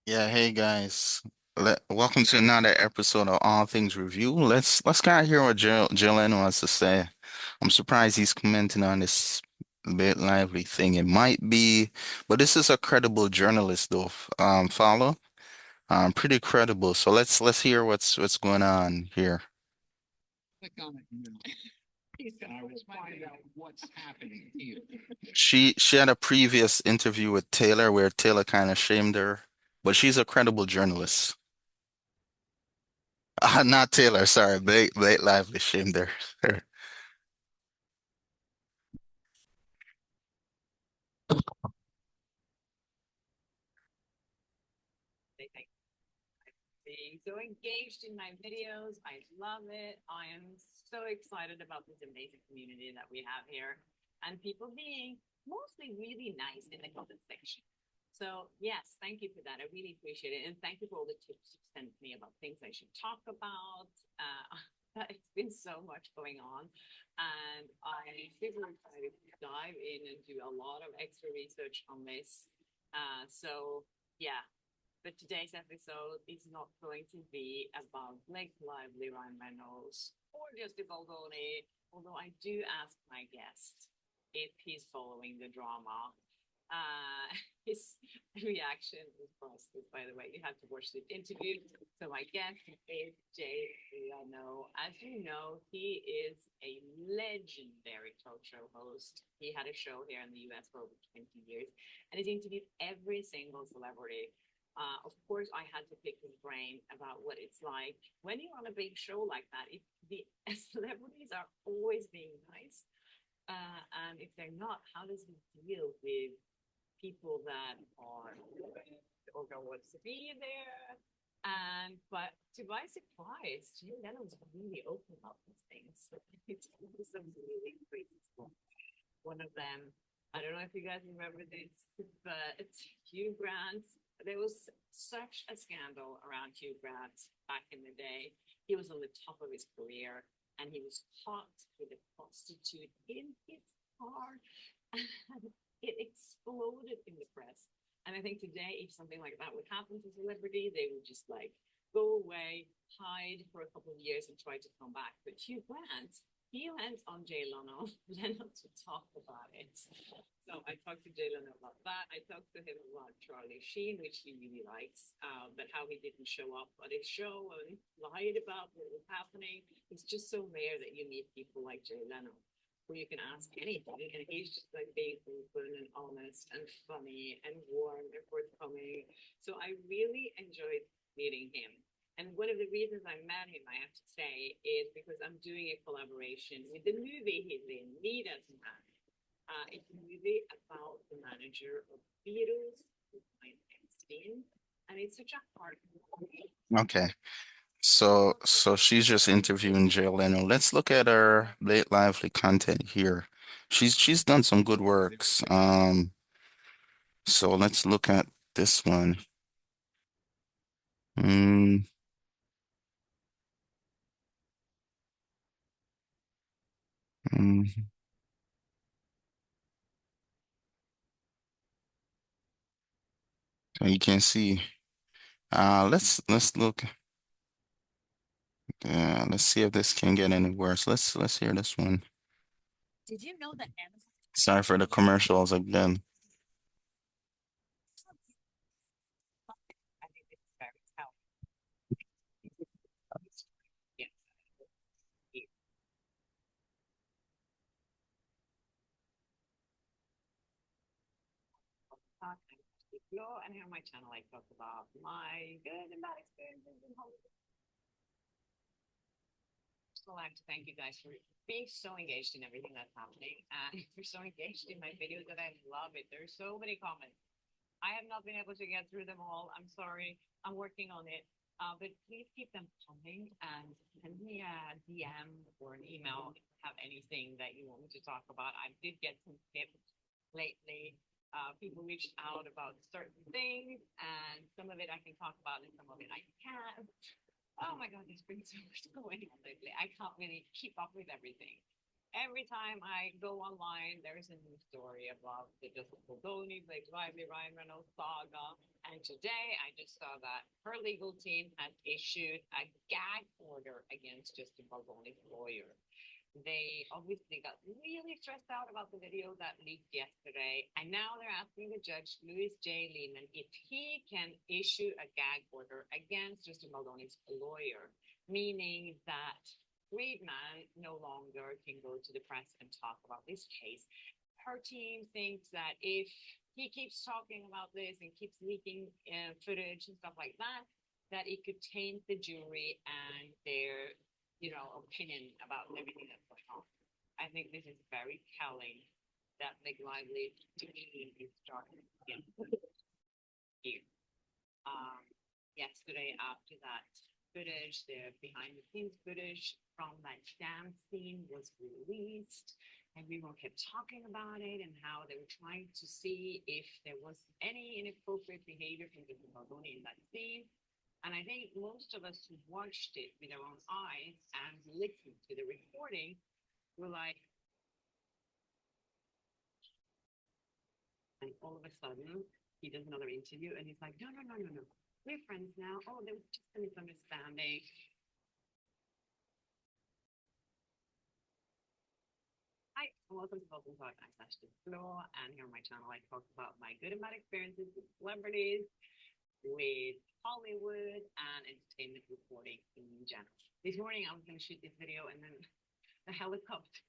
Yeah, hey guys. Welcome to another episode of All Things Review. Let's kind of hear what Jalen wants to say. I'm surprised he's commenting on this bit lively thing. It might be, but this is a credible journalist though. Follow. Pretty credible. So let's hear what's going on here. She had a previous interview with Taylor where Taylor kind of shamed her, but she's a credible journalist. Not Taylor, sorry. Blake Lively shamed her. They think being so engaged in my videos. I love it. I am so excited about this amazing community that we have here and people being mostly really nice in the comment section. So yes, thank you for that. I really appreciate it. And thank you for all the tips you sent me about things I should talk about. It's been so much going on. And I'm super excited to dive in and do a lot of extra research on this. So yeah, but today's episode is not going to be about Blake Lively, Ryan Reynolds, or just the Baldoni, although I do ask my guest if he's following the drama. Uh, his reaction was priceless, by the way. You have to watch the interview. So my guest is Jay Leno. As you know, he is a legendary talk show host. He had a show here in the US for over 20 years, and he's interviewed every single celebrity. Of course, I had to pick his brain about what it's like when you're on a big show like that. If the celebrities are always being nice, and if they're not, how does he deal with people that are or don't want to be there? And but to my surprise, Jay Leno's really open up with things. It's some really crazy stuff. One of them, I don't know if you guys remember this, but Hugh Grant. There was such a scandal around Hugh Grant back in the day. He was on the top of his career, and he was caught with a prostitute in his car, and it exploded in the press. And I think today, if something like that would happen to a celebrity, they would just like go away, hide for a couple of years, and try to come back. But Hugh Grant, he went on Jay Leno, Leno to talk about it. So I talked to Jay Leno about that. I talked to him about Charlie Sheen, which he really likes, but how he didn't show up at his show and lied about what was happening. It's just so rare that you meet people like Jay Leno where you can ask anything, and he's just like being open and honest and funny and warm and forthcoming. So I really enjoyed meeting him. And one of the reasons I met him, I have to say, is because I'm doing a collaboration with the movie he's in, Nita's Man. It's a movie about the manager of Beatles, Epstein, and it's such a hard movie. Okay. So she's just interviewing Jay Leno. Let's look at her Blake Lively content here. She's done some good works. So let's look at this one. Mm, mm, so you can see. Let's look. Let's see if this can get any worse. Let's hear this one. Did you know that Amazon? Sorry for the commercials again. I think it's very telling. Yeah. And here on my channel, I talk about my good and bad experiences in Hollywood. So I'd like to thank you guys for being so engaged in everything that's happening, and for so engaged in my videos that I love it. There's so many comments. I have not been able to get through them all. I'm sorry. I'm working on it. But please keep them coming and send me a DM or an email if you have anything that you want me to talk about. I did get some tips lately. People reached out about certain things, and some of it I can talk about, and some of it I can't. Oh my God, there's been so much going on lately. I can't really keep up with everything. Every time I go online, there's a new story about the Joseph Baldoni, Blake Lively, Ryan Reynolds saga, And today I just saw that her legal team has issued a gag order against Justin Baldoni's lawyer. They obviously got really stressed out about the video that leaked yesterday, and now they're asking the judge, Louis J. Lehman, if he can issue a gag order against Justin Baldoni's lawyer, meaning that Friedman no longer can go to the press and talk about this case. Her team thinks that if he keeps talking about this and keeps leaking footage and stuff like that, that it could taint the jury and their opinion about everything that's going on. I think this is very telling that Blake Lively to me is starting again here. Yesterday, after that footage, the behind the scenes footage from that dance scene was released. Everyone kept talking about it and how they were trying to see if there was any inappropriate behavior from the Baldoni in that scene. And I think most of us who watched it with our own eyes and listened to the recording were like, and all of a sudden, he does another interview and he's like, no, no, no, no, no. We're friends now. Oh, there was just a misunderstanding. Hi, welcome to Welcome Talk. I'm Ashley Floor, and here on my channel, I talk about my good and bad experiences with celebrities, with Hollywood, and entertainment reporting in general. This morning, I was going to shoot this video, and then the helicopter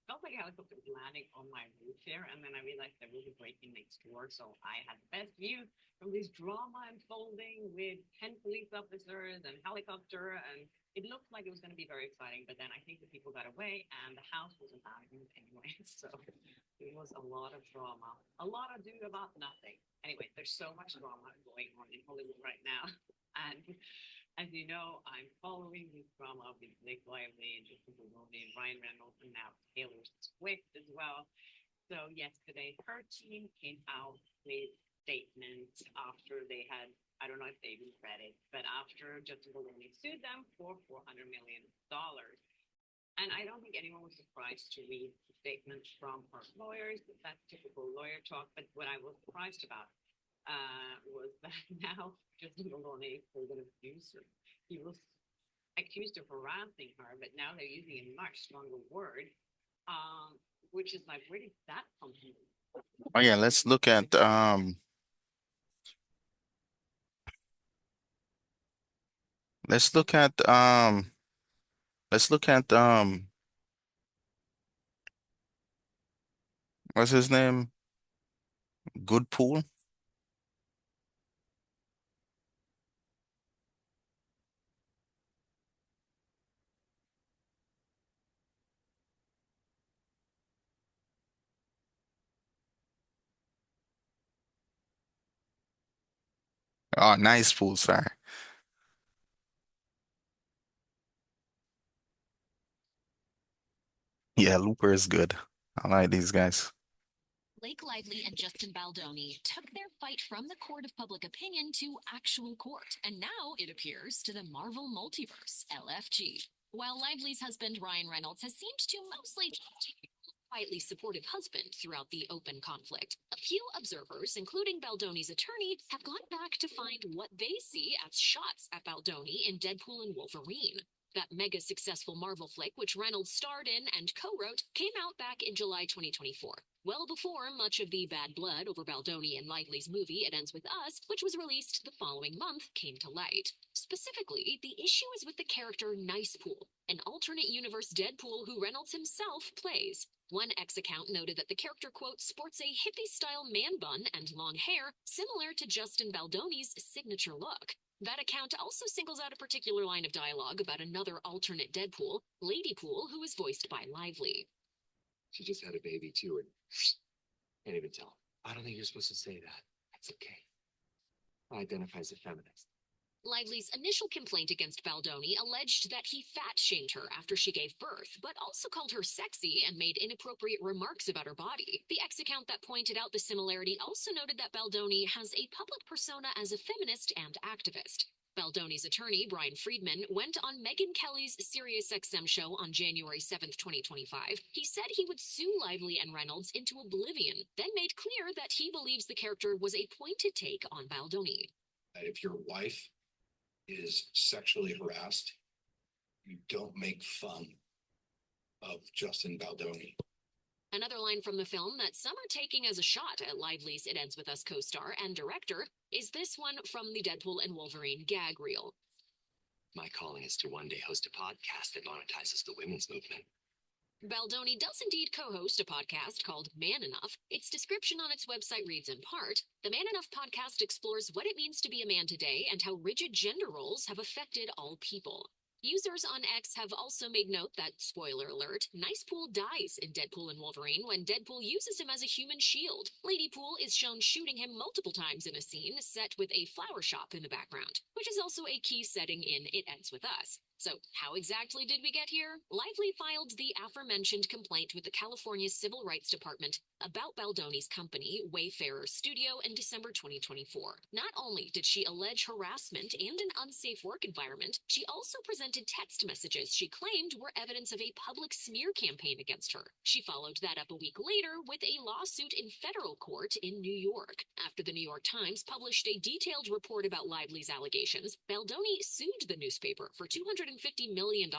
felt like a helicopter was landing on my roof here, and then I realized there was a break-in next door, so I had the best view from this drama unfolding with 10 police officers and helicopter, and it looked like it was going to be very exciting, but then I think the people got away, and the house was abandoned anyway, so it was a lot of drama, a lot ado about nothing. Anyway, there's so much drama going on in Hollywood right now, and as you know, I'm following this drama with Blake Lively and Justin Baldoni and Ryan Reynolds and now Taylor Swift as well. So yesterday, her team came out with statements after they had, I don't know if they even read it, but after Justin Baldoni sued them for $400 million. And I don't think anyone was surprised to read the statements from her lawyers. That's typical lawyer talk. But what I was surprised about was that now Justin Baldoni was an abuser. He was accused of harassing her, but now they're using a much stronger word, which is like, where did that come from? Oh yeah, let's look at let's look at what's his name? Good Pool. Oh, Nice Pool, sorry. Yeah, Looper is good. I like these guys. Blake Lively and Justin Baldoni took their fight from the court of public opinion to actual court, and now it appears to the Marvel Multiverse, LFG. While Lively's husband Ryan Reynolds has seemed to mostly quietly supportive husband throughout the open conflict, a few observers, including Baldoni's attorney, have gone back to find what they see as shots at Baldoni in Deadpool and Wolverine. That mega successful Marvel flick, which Reynolds starred in and co-wrote, came out back in July 2024, well before much of the bad blood over Baldoni and Lively's movie It Ends With Us, which was released the following month, came to light. Specifically, the issue is with the character NicePool, an alternate universe Deadpool who Reynolds himself plays. One X account noted that the character, quote, sports a hippie-style man bun and long hair, similar to Justin Baldoni's signature look. That account also singles out a particular line of dialogue about another alternate Deadpool, Ladypool, who is voiced by Lively. She just had a baby too, and can't even tell. I don't think you're supposed to say that. That's okay. I identify as a feminist. Lively's initial complaint against Baldoni alleged that he fat-shamed her after she gave birth, but also called her sexy and made inappropriate remarks about her body. The X account that pointed out the similarity also noted that Baldoni has a public persona as a feminist and activist. Baldoni's attorney, Brian Friedman, went on Megyn Kelly's SiriusXM show on January 7th, 2025. He said he would sue Lively and Reynolds into oblivion, then made clear that he believes the character was a pointed take on Baldoni. If your wife is sexually harassed, you don't make fun of Justin Baldoni. Another line from the film that some are taking as a shot at Lively's It Ends With Us co-star and director is this one from the Deadpool and Wolverine gag reel. My calling is to one day host a podcast that monetizes the women's movement. Baldoni does indeed co-host a podcast called Man Enough. Its description on its website reads in part, "The Man Enough podcast explores what it means to be a man today and how rigid gender roles have affected all people." Users on X have also made note that, spoiler alert, NicePool dies in Deadpool and Wolverine when Deadpool uses him as a human shield. Lady Pool is shown shooting him multiple times in a scene set with a flower shop in the background, which is also a key setting in It Ends With Us. So, how exactly did we get here? Lively filed the aforementioned complaint with the California Civil Rights Department about Baldoni's company, Wayfarer Studio, in December 2024. Not only did she allege harassment and an unsafe work environment, she also presented text messages she claimed were evidence of a public smear campaign against her. She followed that up a week later with a lawsuit in federal court in New York. After the New York Times published a detailed report about Lively's allegations, Baldoni sued the newspaper for $250 million,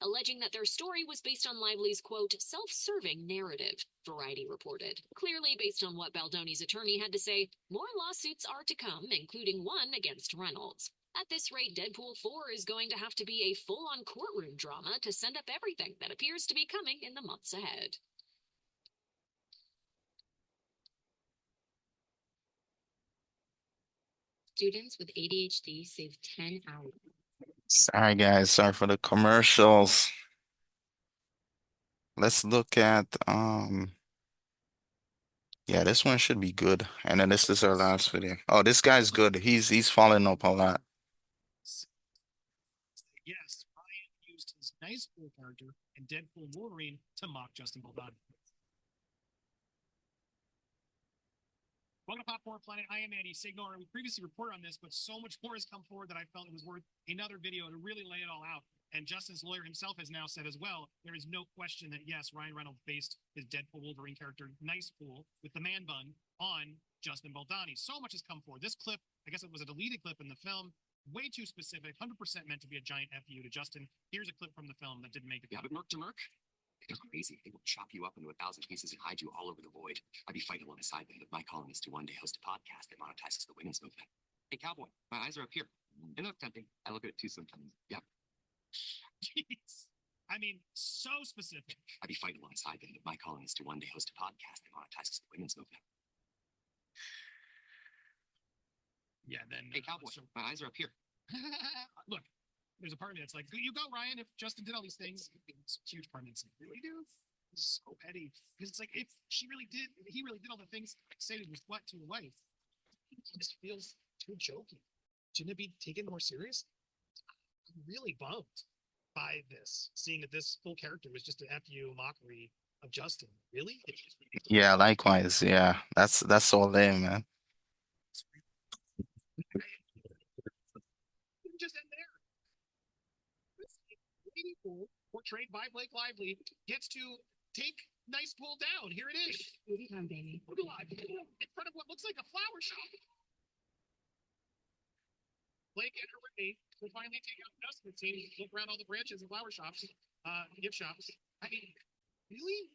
alleging that their story was based on Lively's, quote, self-serving narrative, Variety reported. Clearly, based on what Baldoni's attorney had to say, more lawsuits are to come, including one against Reynolds. At this rate, Deadpool 4 is going to have to be a full-on courtroom drama to send up everything that appears to be coming in the months ahead. Students with ADHD save 10 hours. Sorry, guys. Sorry for the commercials. Let's look at yeah, this one should be good. And then this is our last video. Oh, this guy's good. He's following up a lot. Yes, Ryan used his NicePool character in Deadpool Wolverine to mock Justin Baldoni. Welcome to Popcorn Planet. I am Andy Signor, and we previously reported on this, but so much more has come forward that I felt it was worth another video to really lay it all out. And Justin's lawyer himself has now said as well, there is no question that, yes, Ryan Reynolds based his Deadpool Wolverine character, NicePool, with the man bun, on Justin Baldoni. So much has come forward. This clip, I guess it was a deleted clip in the film, way too specific, 100% meant to be a giant FU to Justin. Here's a clip from the film that didn't make it. Yeah, but Merc to Merc, they're crazy. They will chop you up into 1,000 pieces and hide you all over the void. I'd be fighting alongside them, but my calling is to one day host a podcast that monetizes the women's movement. Hey, cowboy, my eyes are up here. They look tempting. I look at it too sometimes. Yeah. Jeez. I mean, so specific. I'd be fighting alongside them, but my calling is to one day host a podcast that monetizes the women's movement. Yeah, then. Hey, cowboy, my eyes are up here. Look, there's a part of me that's like, you go, Ryan. If Justin did all these things, it's a huge part of me that's like, really, dude? This is so petty. Because it's like, if he really did all the things say was what to a wife, it just feels too jokey. Shouldn't it be taken more serious? I'm really bummed by this, seeing that this full character was just an FU mockery of Justin. Really? Yeah, likewise. Yeah, that's so lame, man. Just end there. Lady Pool, portrayed by Blake Lively, gets to take NicePool down. Here it is. Movie time, baby. In front of what looks like a flower shop. Blake and her roommate will finally take out Justin and see, look around all the branches and flower shops, gift shops. I mean, really?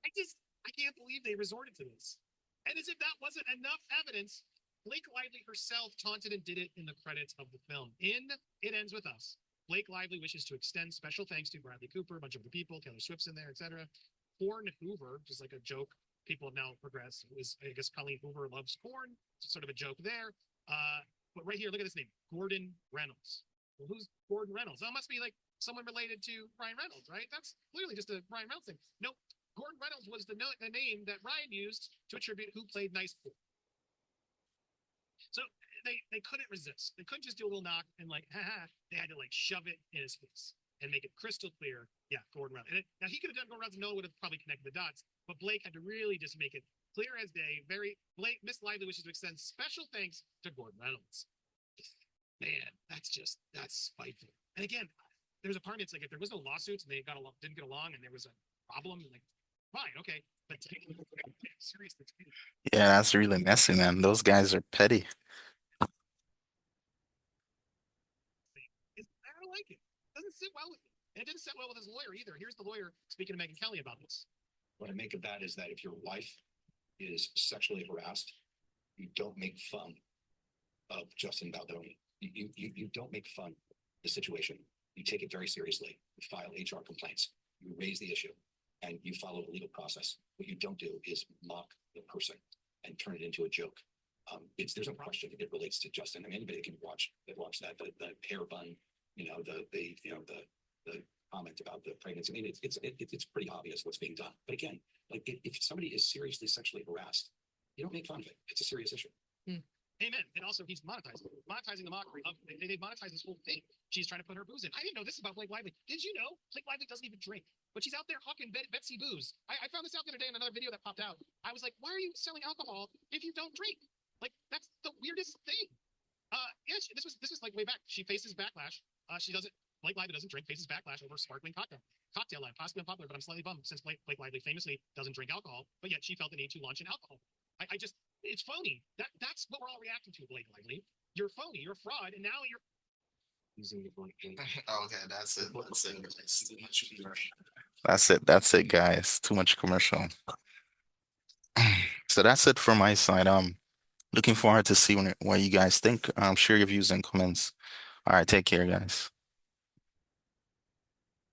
I can't believe they resorted to this. And as if that wasn't enough evidence, Blake Lively herself taunted and did it in the credits of the film. In It Ends With Us, Blake Lively wishes to extend special thanks to Bradley Cooper, a bunch of the people, Taylor Swift's in there, etc. Corn Hoover, just like a joke people have now progressed. It was, I guess, Colleen Hoover loves corn. Sort of a joke there. But right here, look at this name, Gordon Reynolds. Well, who's Gordon Reynolds? That must be like someone related to Ryan Reynolds, right? That's clearly just a Ryan Reynolds thing. Nope. Gordon Reynolds was the name that Ryan used to attribute who played NicePool. So they couldn't resist. They couldn't just do a little knock and like, haha. They had to like shove it in his face and make it crystal clear. Yeah, Gordon Reynolds. Now he could have done Gordon Reynolds. No one would have probably connected the dots. But Blake had to really just make it clear as day. Miss Lively wishes to extend special thanks to Gordon Reynolds. Man, that's spiteful. And again, there's a part of me, it's like if there was no lawsuits and they didn't get along and there was a problem, like fine, okay. But seriously, Yeah, that's really messy, man. Those guys are petty. I don't like it. It doesn't sit well with me. And it didn't sit well with his lawyer either. Here's the lawyer speaking to Megan Kelly about this. What I make of that is that if your wife is sexually harassed, you don't make fun of Justin Baldoni. You don't make fun of the situation. You take it very seriously. You file HR complaints. You raise the issue, and you follow the legal process. What you don't do is mock the person and turn it into a joke. There's no question it relates to Justin. I mean, anybody can watch that the hair bun, the comment about the pregnancy. I mean, it's pretty obvious what's being done. But again, like if somebody is seriously sexually harassed, you don't make fun of it. It's a serious issue. Amen. And also, he's monetizing the mockery. They monetize this whole thing. She's trying to put her booze in. I didn't know this about Blake Lively. Did you know Blake Lively doesn't even drink, but she's out there hawking Betsy booze? I found this out the other day in another video that popped out. I was like, why are you selling alcohol if you don't drink? Like that's the weirdest thing. Yeah, this was like way back. She faces backlash. She doesn't. Blake Lively doesn't drink. Faces backlash over sparkling cocktail line. Possibly unpopular, but I'm slightly bummed since Blake Lively famously doesn't drink alcohol, but yet she felt the need to launch an alcohol. I just it's phony. That's what we're all reacting to, Blake Lively. You're phony. You're a fraud, and now you're using your phone. Okay, that's it. That's it. It's too much commercial. That's it. That's it, guys. Too much commercial. So that's it from my side. Looking forward to see what you guys think. Share your views and comments. All right, take care, guys.